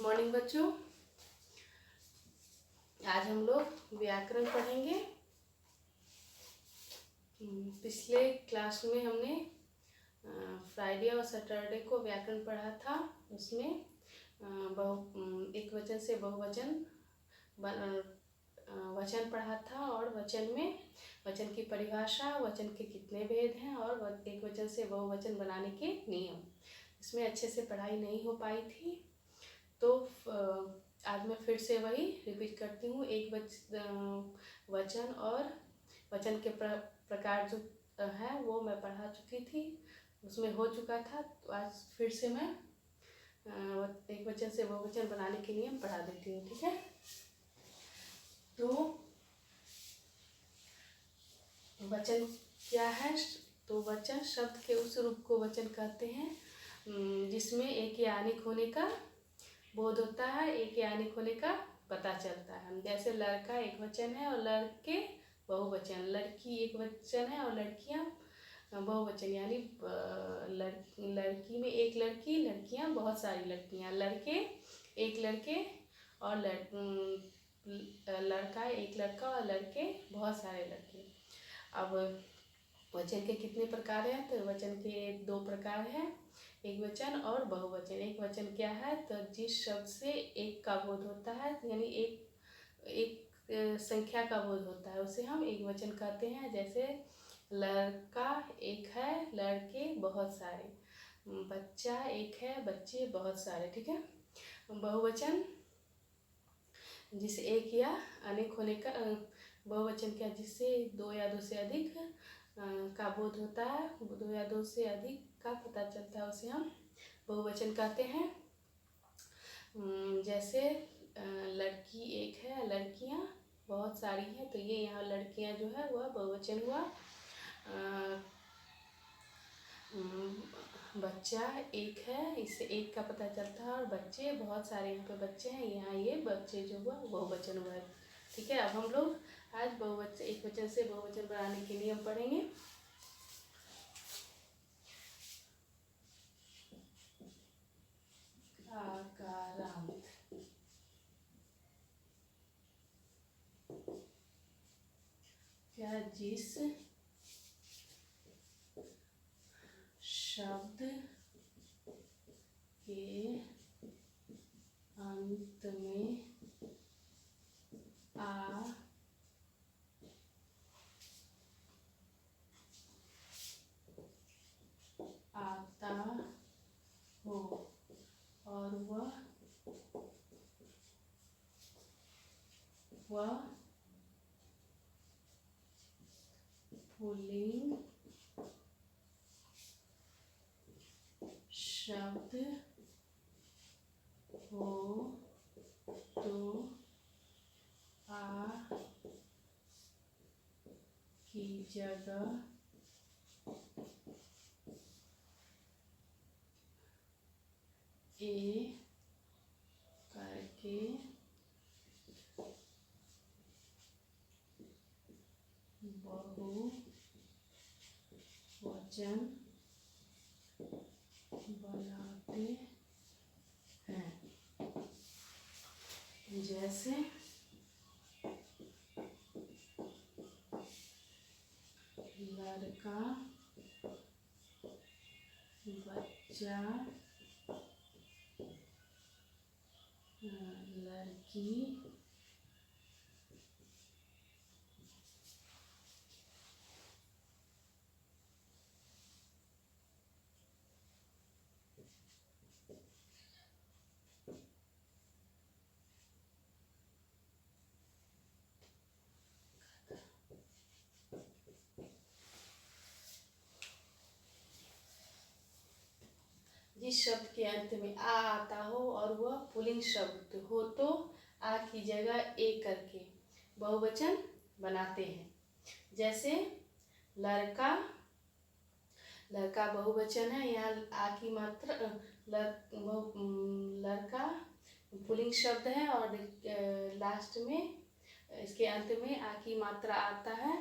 Good morning बच्चों। आज हम लोग व्याकरण पढ़ेंगे। पिछले क्लास में हमने फ्राइडे और सैटरडे को व्याकरण पढ़ा था। उसमें एक वचन से बहुवचन वचन पढ़ा था और वचन में वचन की परिभाषा, वचन के कितने भेद हैं और एक वचन से बहुवचन बनाने के नियम। इसमें अच्छे से पढ़ाई नहीं हो पाई थी, तो आज मैं फिर से वही रिपीट करती हूँ। एक वचन और वचन के प्रकार जो है वो मैं पढ़ा चुकी थी, उसमें हो चुका था। तो आज फिर से मैं एक वचन से बहुवचन बनाने के नियम पढ़ा देती हूँ, ठीक है। तो वचन क्या है? तो वचन शब्द के उस रूप को वचन कहते हैं जिसमें एक या अनेक होने का बोध होता है, एक या अनेक होने का पता चलता है। जैसे लड़का एक वचन है और लड़के बहुवचन, लड़की एक वचन है और लड़कियां बहुवचन, यानी लड़की में एक लड़की, लड़कियां बहुत सारी लड़कियां, लड़के एक लड़के और लड़का एक लड़का और लड़के बहुत सारे लड़के। अब वचन के कितने प्रकार हैं? तो वचन के दो प्रकार हैं, एक वचन और बहुवचन। एक वचन क्या है? तो जिस शब्द से एक का बोध होता है, यानी एक संख्या का बोध होता है, उसे हम एक वचन कहते हैं। जैसे लड़का एक है, लड़के बहुत सारे, बच्चा एक है, बच्चे बहुत सारे, ठीक है। बहुवचन जिसे एक या अनेक होने का, बहुवचन क्या? जिससे दो या दो से अधिक का बोध होता है, दो या दो से अधिक का पता चलता है, उसे हम बहुवचन कहते हैं। जैसे लड़की एक है, लड़कियां बहुत सारी हैं, तो ये यहाँ लड़कियां जो है वह बहुवचन हुआ। बच्चा एक है, इससे एक का पता चलता है, और बच्चे बहुत सारे, यहाँ पे बच्चे हैं, यहाँ ये बच्चे जो हुआ बहुवचन हुआ, ठीक है। अब हम लोग आज बहुवचन, एक वचन से बहुवचन बनाने के नियम पढ़ेंगे। आकारांत, क्या? जिस शब्द के अंत में आता हो और वह पुल्लिंग शब्द हो तो आ की जगह ए करके बहुवचन बनाते हैं। जैसे लड़का, बच्चा, लड़की, जिस शब्द के अंत में आ आता हो और वह पुल्लिंग शब्द हो तो आ की जगह ए करके बहुवचन बनाते हैं। जैसे लड़का, लड़का बहुवचन है, यहाँ आ की मात्रा, लड़का पुल्लिंग शब्द है और लास्ट में इसके अंत में आ की मात्रा आता है,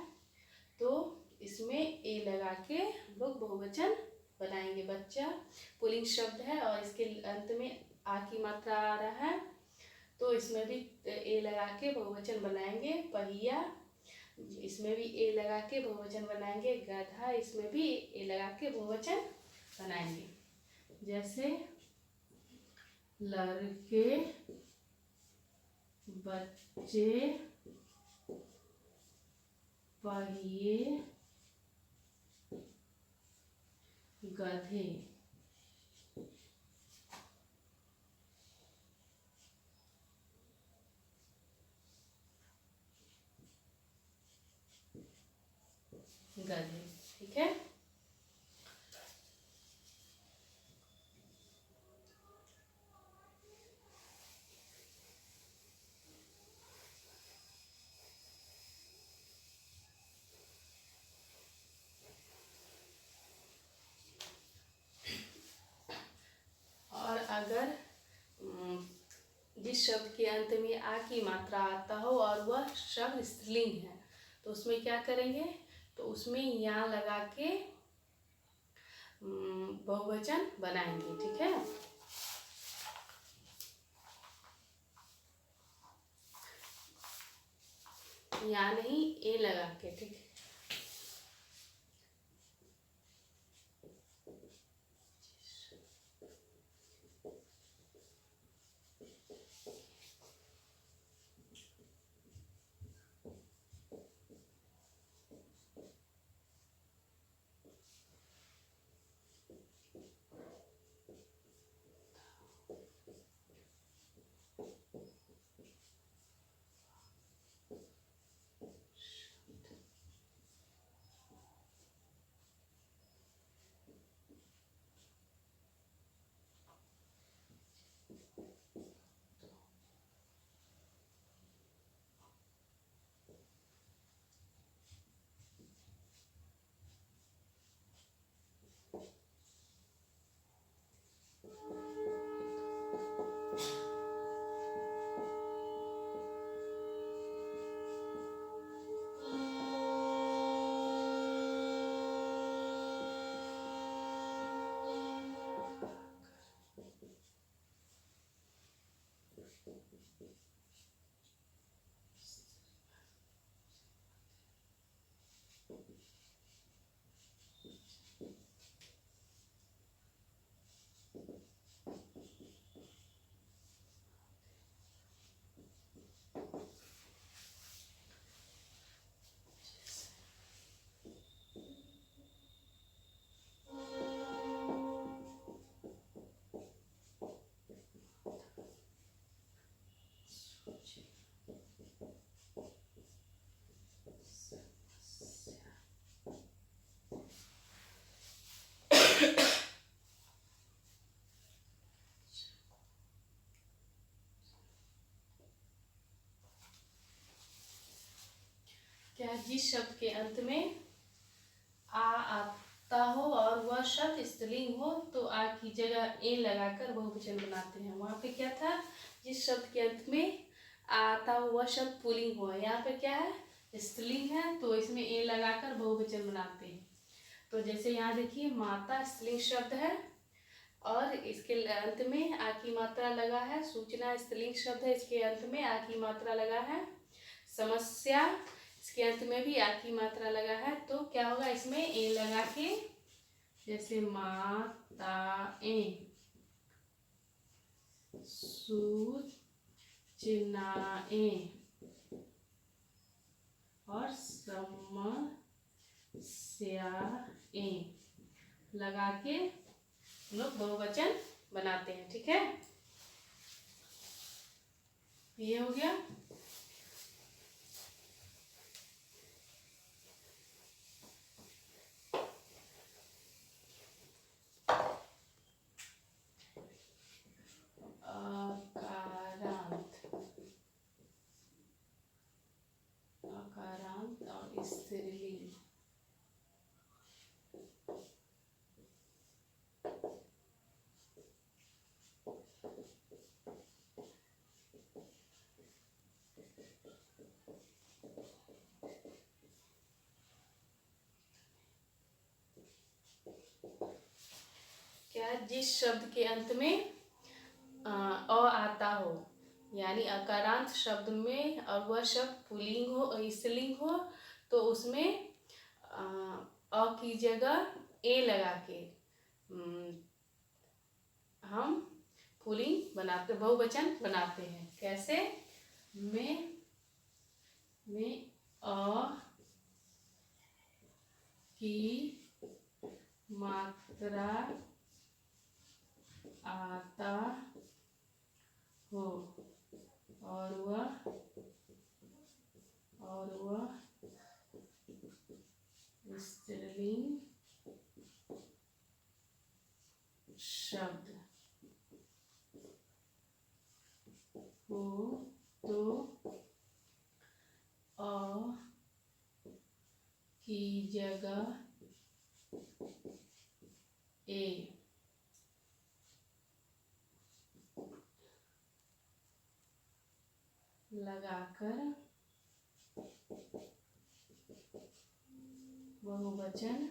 तो इसमें ए लगा के हम लोग बहुवचन बनाएंगे। बच्चा पुल्लिंग शब्द है और इसके अंत में आ की मात्रा आ रहा है तो इसमें भी ए लगा के बहुवचन बनाएंगे। पहिया, इसमें भी ए लगा के बहुवचन बनाएंगे। गधा, इसमें भी ए लगा के बहुवचन बनाएंगे। जैसे लड़के, बच्चे, पहिए, गधे। गधे, ठीक है। और अगर जिस शब्द के अंत में आ की मात्रा आता हो और वह शब्द स्त्रीलिंग है तो उसमें क्या करेंगे, तो उसमें या लगा के बहुवचन बनाएंगे, ठीक है। या नहीं, ए लगा के, ठीक है। क्या जिस शब्द के अंत में आ आता हो और वह शब्द स्त्रीलिंग हो तो आ की जगह ए लगाकर बहुवचन बनाते हैं। वहाँ पे क्या था, जिस शब्द के अंत में आ आता हो वह शब्द पुल्लिंग हो, यहाँ पे क्या है, स्त्रीलिंग है तो इसमें ए लगाकर बहुवचन बनाते हैं। तो जैसे यहाँ देखिए, माता स्त्रीलिंग शब्द है और इसके अंत में आ की मात्रा लगा है। सूचना स्त्रीलिंग शब्द है, इसके अंत में आ की मात्रा लगा है। समस्या, इसके अंत में भी आ की मात्रा लगा है। तो क्या होगा, इसमें ए लगा के, जैसे माताएं, सूचनाएं और समस्याएं लगा के लोग बहुवचन बनाते हैं, ठीक है। ये हो गया। अकारांत और स्त्रीलिंग। क्या, जिस शब्द के अंत में अ आता हो, यानी अकारांत शब्द में और वह शब्द पुल्लिंग हो स्त्रीलिंग हो तो उसमें अ की जगह ए लगा के हम पुल्लिंग बनाते, बहुवचन बनाते हैं। कैसे? में अ की मात्रा आता हो और वह स्त्रीलिंग शब्द हो तो अ की जगह ए लगाकर बहुवचन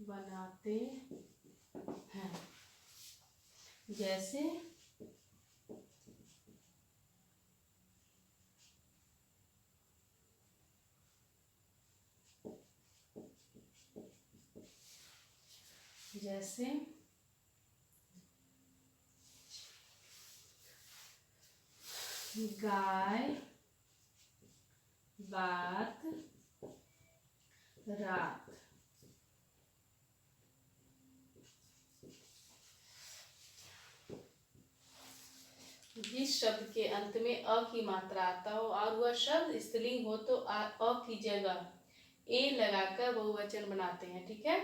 बनाते हैं। जैसे जैसे गाय बात रात। जिस शब्द के अंत में अ की मात्रा आता हो और वह शब्द स्त्रीलिंग हो तो अ की जगह ए लगाकर बहुवचन बनाते हैं। ठीक है।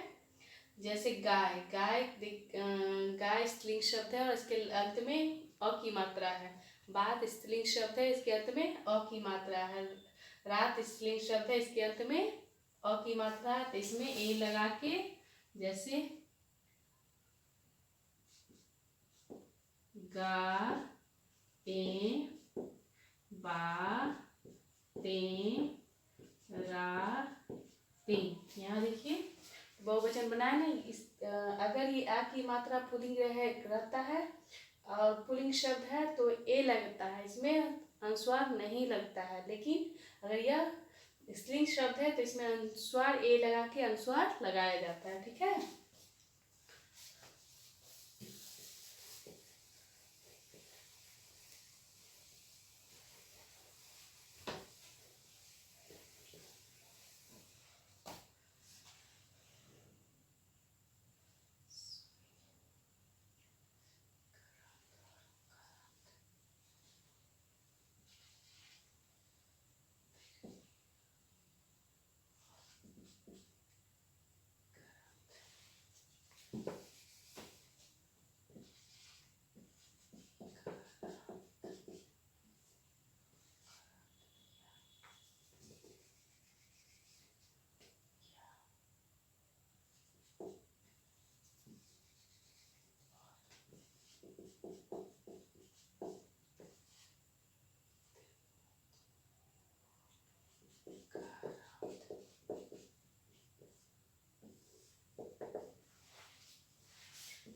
जैसे गाय, गाय स्त्रीलिंग शब्द है और इसके अंत में अ की मात्रा है। बात स्त्रीलिंग शब्द है, इसके अंत में अ की मात्रा है। रात स्त्रीलिंग शब्द है, इसके अंत में अ की मात्रा है, तो इसमें ए लगा के जैसे गा ए बा ते रा ते। यहाँ देखिए बहुवचन बनाए ना। अगर ये आ की मात्रा पुल्लिंग रहता है और पुल्लिंग शब्द है तो ए लगता है, इसमें अनुस्वार नहीं लगता है। लेकिन अगर यह स्त्रीलिंग शब्द है तो इसमें अनुस्वार ए लगा के अनुस्वार लगाया जाता है। ठीक है।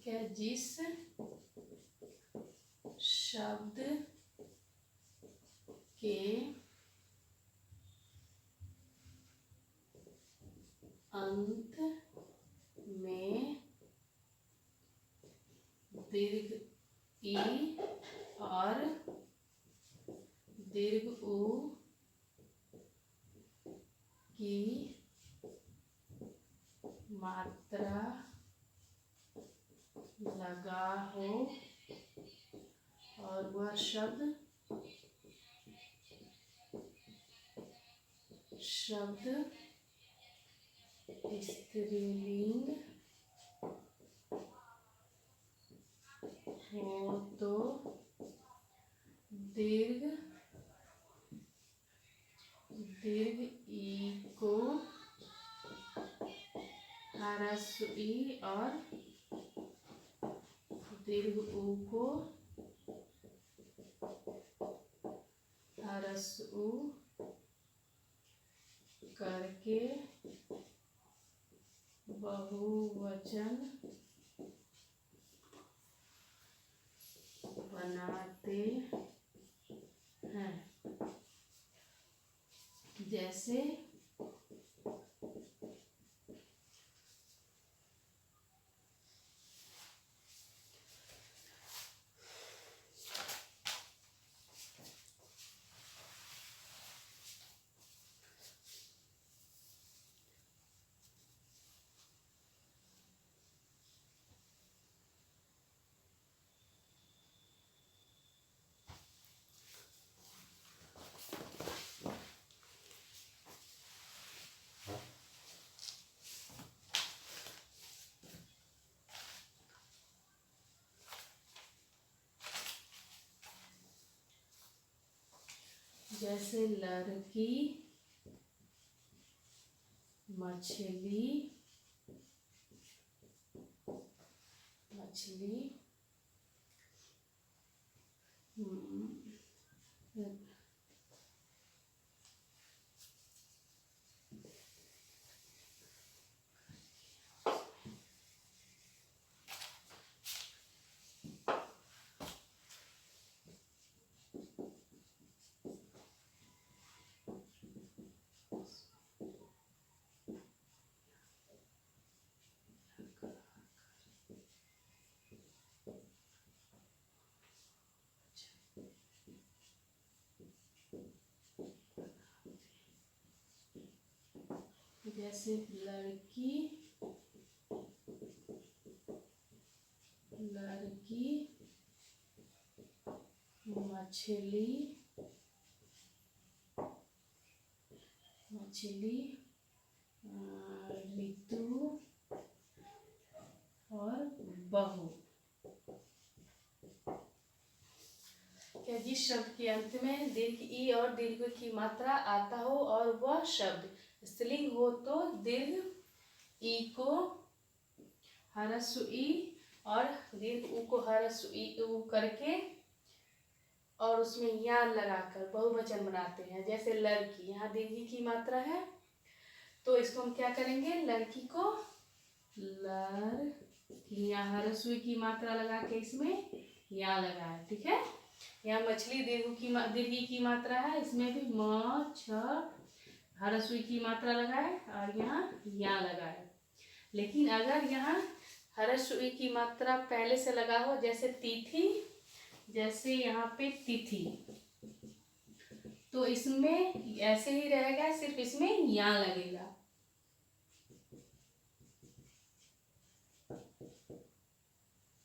क्या? जिस शब्द के अंत में दीर्घ ई और दीर्घ ऊ की मात्रा लगा हो और वह शब्द स्त्रीलिंग हो तो दीर्घ ई को ह्रस्व ई और दीर्घ ऊ को ह्रस्व ऊ करके बहुवचन बनाते हैं। जैसे जैसे लड़की, मछली, मछली, जैसे लड़की, लड़की, मछली, मछली, ऋतु और बहू। क्या जिस शब्द के अंत में दीर्घ ई और दीर्घ की मात्रा आता हो और वह शब्द स्त्रीलिंग हो तो दीर्घ ई को ह्रस्व ई और दीर्घ ऊ को ह्रस्व ई ऊ करके और उसमें या लगाकर बहुवचन बनाते हैं। जैसे लड़की, यहाँ दीर्घ ई की मात्रा है तो इसको हम क्या करेंगे, लड़की को लड़की, यहाँ ह्रस्व ई की मात्रा लगा के इसमें या लगाए। ठीक है। यहाँ मछली दीर्घ ई की मात्रा है, इसमें भी म छ ह्रस्व ई की मात्रा लगाए और यहाँ या लगाए। लेकिन अगर यहाँ ह्रस्व ई की मात्रा पहले से लगा हो, जैसे तिथि, जैसे यहाँ पे तिथि, तो इसमें ऐसे ही रहेगा, सिर्फ इसमें या लगेगा।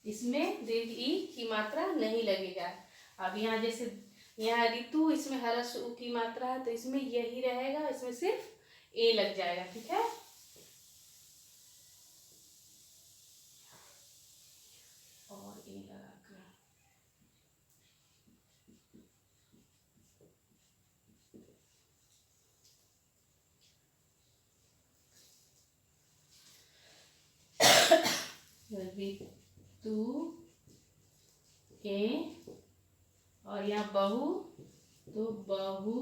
इसमें दीर्घ ई की मात्रा नहीं लगेगा। अब यहाँ जैसे यहाँ ऋतु, इसमें ह्रस्व उ की मात्रा है तो इसमें यही रहेगा, इसमें सिर्फ ए लग जाएगा। ठीक है। और ए लगाकर ऋतु ए और यहाँ बहू तो बहू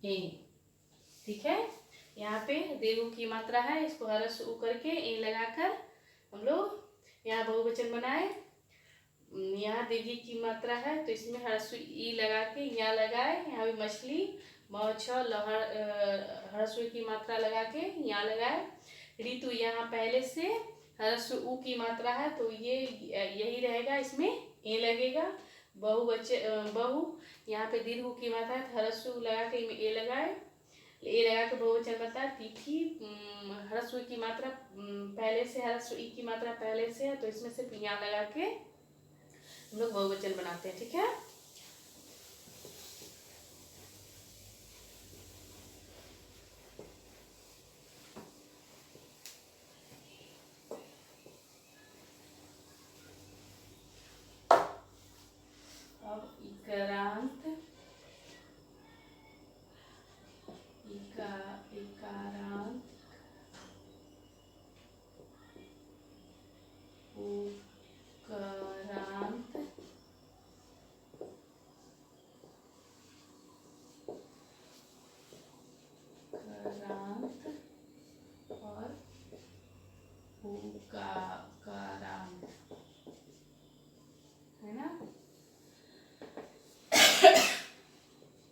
ए। ठीक है। यहाँ पे दीर्घ की मात्रा है, इसको ह्रस्व उ करके ए लगाकर हम लोग यहाँ बहुवचन बनाए। यहाँ दीर्घ की मात्रा है तो इसमें ह्रस्व ई लगा के यहाँ लगाए। यहाँ भी मछली म छ ह्रस्व की मात्रा लगा के यहाँ लगाए। ऋतु यहाँ पहले से ह्रस्व उ की मात्रा है तो ये यही रहेगा, इसमें ए लगेगा। बहू, यहाँ पे दीर्घ की मात्रा है, ह्रस्व लगा के ए लगाए, ए लगा के बहुवचन बताया। तिथि ह्रस्व की मात्रा पहले से, ह्रस्व ई की मात्रा पहले से है तो इसमें सिर्फ यहाँ लगा के हम लोग बहुवचन बनाते हैं। ठीक है। अब इकारांत, इकारांत, उकारांत, करांत और कारांत, है ना।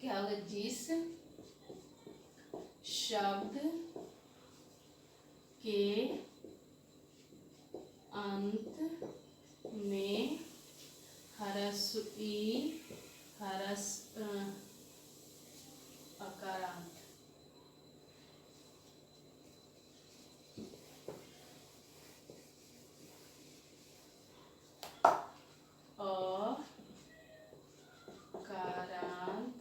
क्या होगा, जिस शब्द के अंत में ह्रस्व ई अकारांत, अकारांत,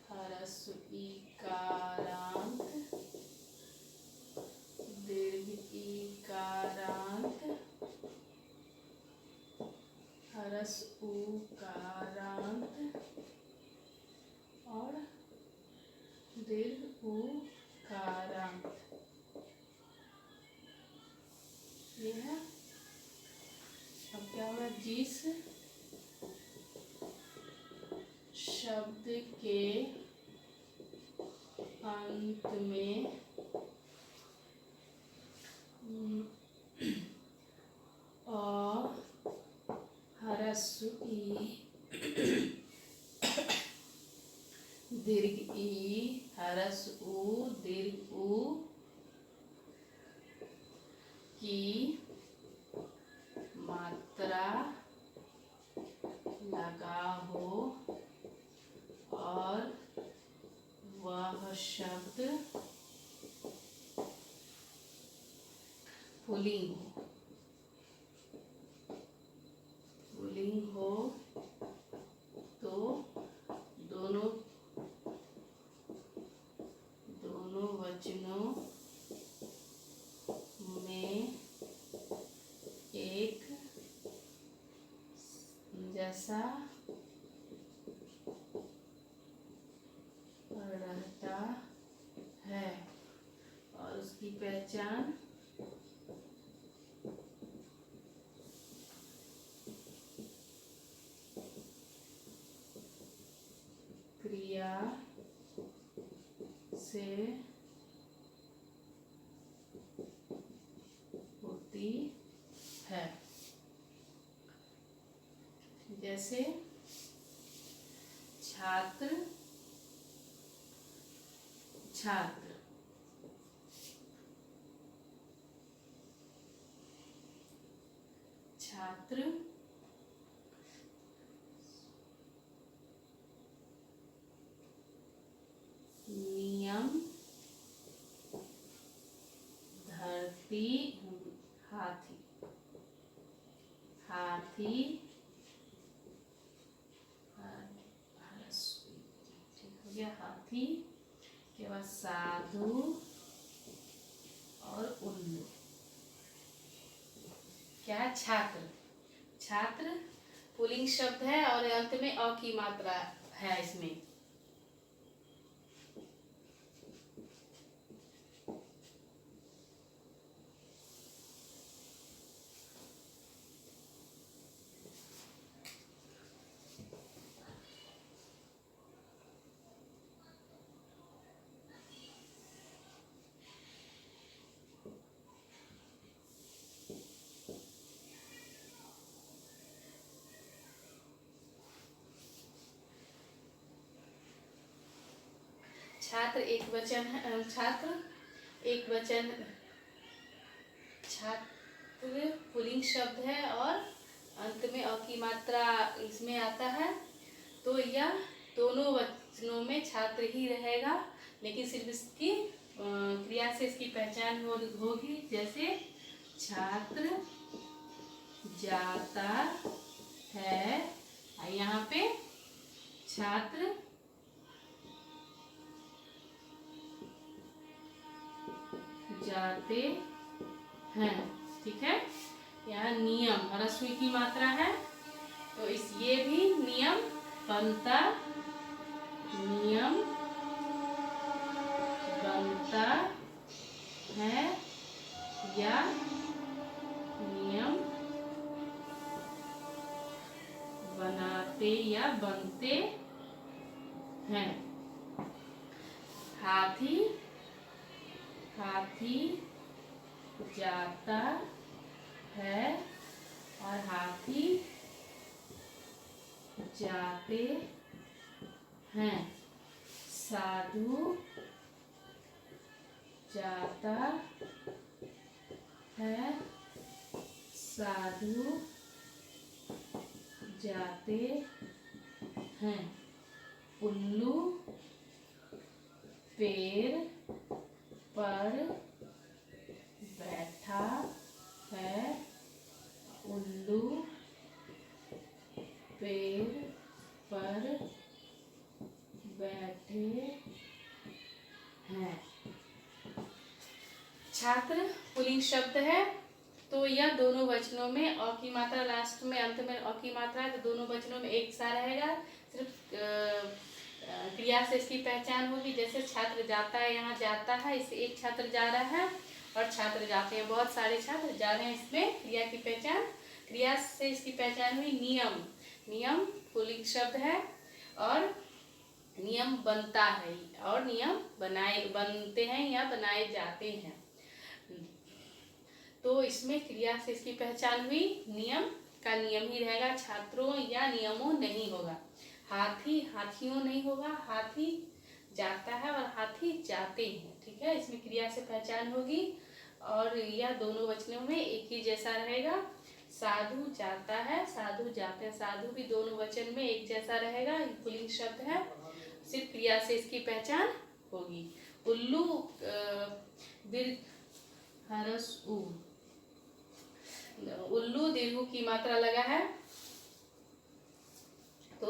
ह्रस्व ईकारांत, दीर्घ ईकारांत, ह्रस्व उकारांत और दीर्घ उकारांत, ये है। अब क्या होगा, जिस शब्द के अंत में ह्रस्व ई दीर्घ ई ह्रस्व उ दीर्घ उ की मात्रा लगा हो और वह शब्द पुल्लिंग हो तो दोनों वचनों में एक जैसा रहता है और उसकी पहचान क्रिया से होती है। जैसे छात्र छात्र, छात्र नियम, धरती हाथी, हाथी ठीक हो गया, हाथी के बाद साधु और उल्लू। क्या है, छात्र, छात्र पुल्लिंग शब्द है और अंत में अ की मात्रा है इसमें। छात्र एक वचन है, छात्र एक वचन, छात्र पुल्लिंग शब्द है और अंत में अ की मात्रा इसमें आता है, तो यह दोनों वचनों में छात्र ही रहेगा, लेकिन सिर्फ इसकी क्रिया से इसकी पहचान होगी। जैसे छात्र जाता है, यहाँ पे छात्र जाते हैं, ठीक है। यहाँ नियम ह्रस्व की मात्रा है, तो इस ये भी नियम बनता, नियम बनता है या नियम बनाते या बनते हैं। हाथी, हाथी जाता है और हाथी जाते हैं। साधु जाता है, साधु जाते हैं। उल्लू पेड़ पर बैठा है। उल्लू पेड़ पर बैठे हैं। छात्र पुल्लिंग शब्द है, तो यह दोनों वचनों में अ की मात्रा लास्ट में, अंत में अ की मात्रा है, तो दोनों वचनों में एक सा रहेगा। सिर्फ क्रिया से इसकी पहचान होगी। जैसे छात्र जाता है, यहाँ जाता है, इससे एक छात्र जा रहा है और छात्र जाते हैं, बहुत सारे छात्र जा रहे हैं। इसमें क्रिया की पहचान, क्रिया से इसकी पहचान हुई नियम। नियम पुल्लिंग शब्द है और नियम बनता है और नियम बनते हैं या बनाए जाते हैं। तो इसमें क्रिया से इसकी पहचान हुई, नियम का नियम ही रहेगा, छात्रों या नियमों नहीं होगा। हाथी हाथियों नहीं होगा, हाथी जाता है और हाथी जाते हैं। ठीक है, इसमें क्रिया से पहचान होगी और यह दोनों वचनों में एक ही जैसा रहेगा। साधु जाता है, साधु जाते हैं, साधु भी दोनों वचन में एक जैसा रहेगा, पुल्लिंग शब्द है, सिर्फ क्रिया से इसकी पहचान होगी। उल्लू दीर्घ हरस उ, उल्लू दीर्घ की मात्रा लगा है, तो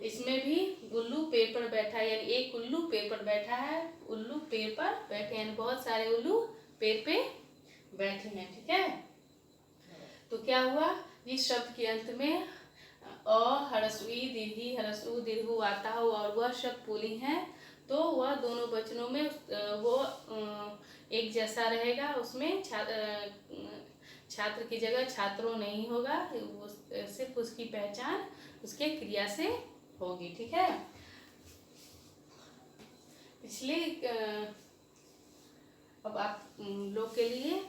इसमें भी उल्लू पेड़ पर बैठा है, यानी एक उल्लू पेड़ पर बैठा है। उल्लू पेड़ पर बैठे हैं, बहुत सारे उल्लू पेड़ पे बैठे हैं। ठीक है, तो क्या हुआ, इस शब्द के अंत में अ हरसुई दीर्घी हरसु दीर्घु आता हो और वह शब्द पुल्लिंग है, तो वह दोनों वचनों में वो एक जैसा रहेगा। उसमें छात्र की जगह छात्रों नहीं होगा, सिर्फ उसकी पहचान उसके क्रिया से होगी। ठीक है, पिछले अब आप लोग के लिए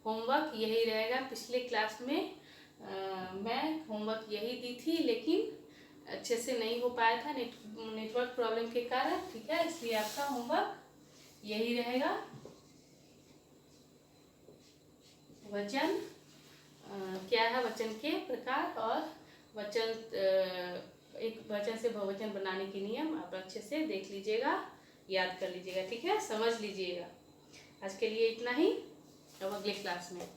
होमवर्क यही रहेगा। पिछले क्लास में मैं होमवर्क यही दी थी, लेकिन अच्छे से नहीं हो पाया था नेटवर्क प्रॉब्लम के कारण। ठीक है, इसलिए आपका होमवर्क यही रहेगा। वचन क्या है, वचन के प्रकार और वचन एक वचन से बहुवचन बनाने के नियम आप अच्छे से देख लीजिएगा, याद कर लीजिएगा। ठीक है, समझ लीजिएगा। आज के लिए इतना ही, अब अगले क्लास में